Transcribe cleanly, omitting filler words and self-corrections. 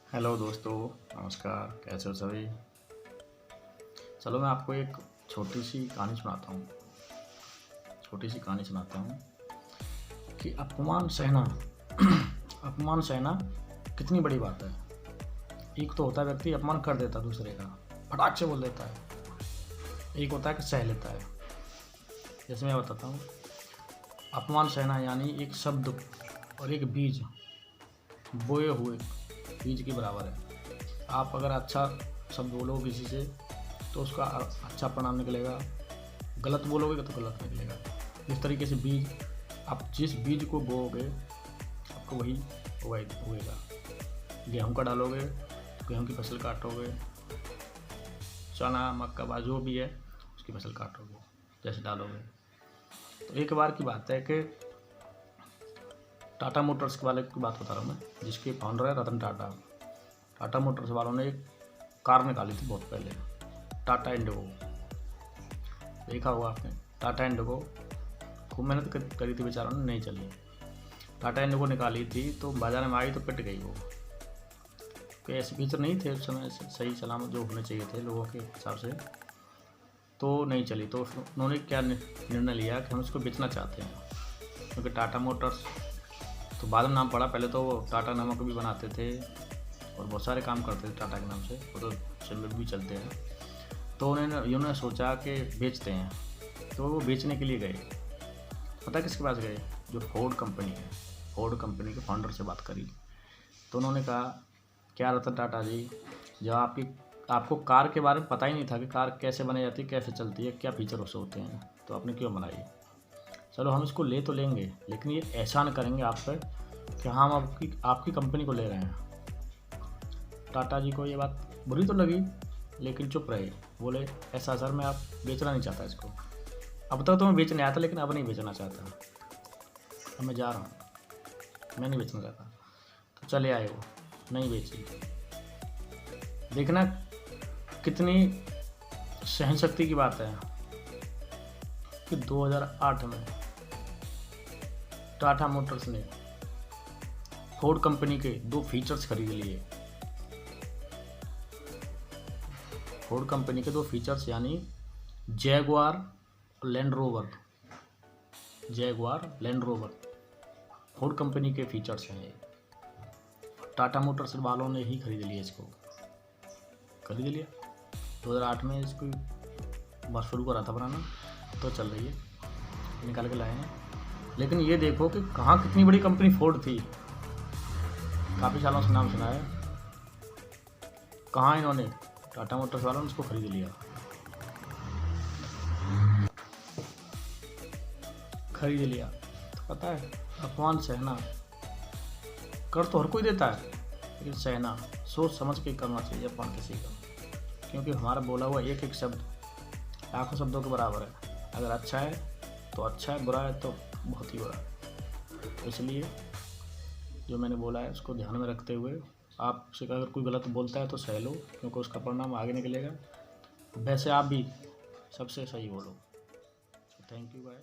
Hello दोस्तों, नमस्कार। कैसे हो सभी? चलो मैं आपको एक छोटी सी कहानी सुनाता हूँ। कि अपमान सहना अपमान सहना कितनी बड़ी बात है। एक तो होता है व्यक्ति अपमान कर देता है दूसरे का, फटाक से बोल देता है। एक होता है कि सह लेता है। जैसे मैं बताता हूँ, अपमान सहना यानी एक शब्द और एक बीज बोए हुए बीज के बराबर है। आप अगर अच्छा शब्द बोलोगे किसी से तो उसका अच्छा परिणाम निकलेगा, गलत बोलोगे तो गलत निकलेगा। इस तरीके से आप जिस बीज को बोओगे आपको वही उगेगा। गेहूँ का डालोगे, गेहूँ की फसल काटोगे, चना मक्का बाजरा जो भी है उसकी फसल काटोगे जैसे डालोगे। तो एक बार की बात है कि टाटा मोटर्स वाले की बात बता रहा हूँ मैं, जिसके फाउंडर है रतन टाटा। टाटा मोटर्स वालों ने एक कार निकाली थी बहुत पहले, टाटा इंडिगो। देखा होगा आपने, टाटा इंडिगो खूब मेहनत करी थी बेचारों ने, नहीं चली। टाटा इंडिगो निकाली थी तो बाजार में आई तो पिट गई वो। कोई ऐसे फीचर नहीं थे उस समय सही सलामत जो होने चाहिए थे लोगों के हिसाब से, तो नहीं चली। तो उन्होंने क्या निर्णय लिया कि हम इसको बेचना चाहते हैं, क्योंकि टाटा मोटर्स तो बाद में नाम पड़ा। पहले तो वो टाटा नमक भी बनाते थे और बहुत सारे काम करते थे टाटा के नाम से, वो तो सिम्बल भी चलते हैं। तो उन्होंने सोचा कि बेचते हैं, तो वो बेचने के लिए गए। पता किसके पास गए? जो फोर्ड कंपनी है, फोर्ड कंपनी के फाउंडर से बात करी। तो उन्होंने कहा, क्या रतन टाटा जी, जब आपको कार के बारे में पता ही नहीं था कि कार कैसे बनाई जाती है, कैसे चलती है, क्या फीचर उससे होते हैं, तो आपने क्यों बनाई? चलो हम इसको ले तो लेंगे, लेकिन ये एहसान करेंगे आप पर कि हम आपकी कंपनी को ले रहे हैं। टाटा जी को ये बात बुरी तो लगी, लेकिन चुप रहे। बोले, ऐसा सर मैं आप बेचना नहीं चाहता इसको। अब तक तो मैं बेचने आया था, लेकिन अब नहीं बेचना चाहता। अब मैं जा रहा हूँ, मैं नहीं बेचना चाहता। तो चले आए, वो नहीं बेची। देखना कितनी सहन शक्ति की बात है कि 2008 में टाटा मोटर्स ने फोर्ड कंपनी के 2 फीचर्स खरीद लिए। फोर्ड कंपनी के 2 फीचर्स यानी जैगुआर और लैंड रोवर। फोर्ड कंपनी के फीचर्स हैं ये। टाटा मोटर्स वालों ने ही खरीद लिया इसको, खरीद लिया 2008 में। इसको बस शुरू करा था बनाना, तो चल रही है, निकाल के लाए हैं। लेकिन ये देखो कि कहाँ कितनी बड़ी कंपनी फोर्ड थी, काफ़ी सालों से नाम सुना है। कहाँ इन्होंने टाटा मोटर्स वालों ने इसको खरीद लिया। तो पता है, अपमान सहना कर तो हर कोई देता है, लेकिन सहना सोच समझ के करना चाहिए अपमान किसी का, क्योंकि हमारा बोला हुआ एक एक शब्द लाखों शब्दों के बराबर है। अगर अच्छा है तो अच्छा है, बुरा है तो बहुत ही बुरा है। तो इसलिए जो मैंने बोला है उसको ध्यान में रखते हुए आपसे अगर कोई गलत बोलता है तो सह लो, क्योंकि उसका परिणाम आगे निकलेगा। वैसे आप भी सबसे सही बोलो। Thank you, bye.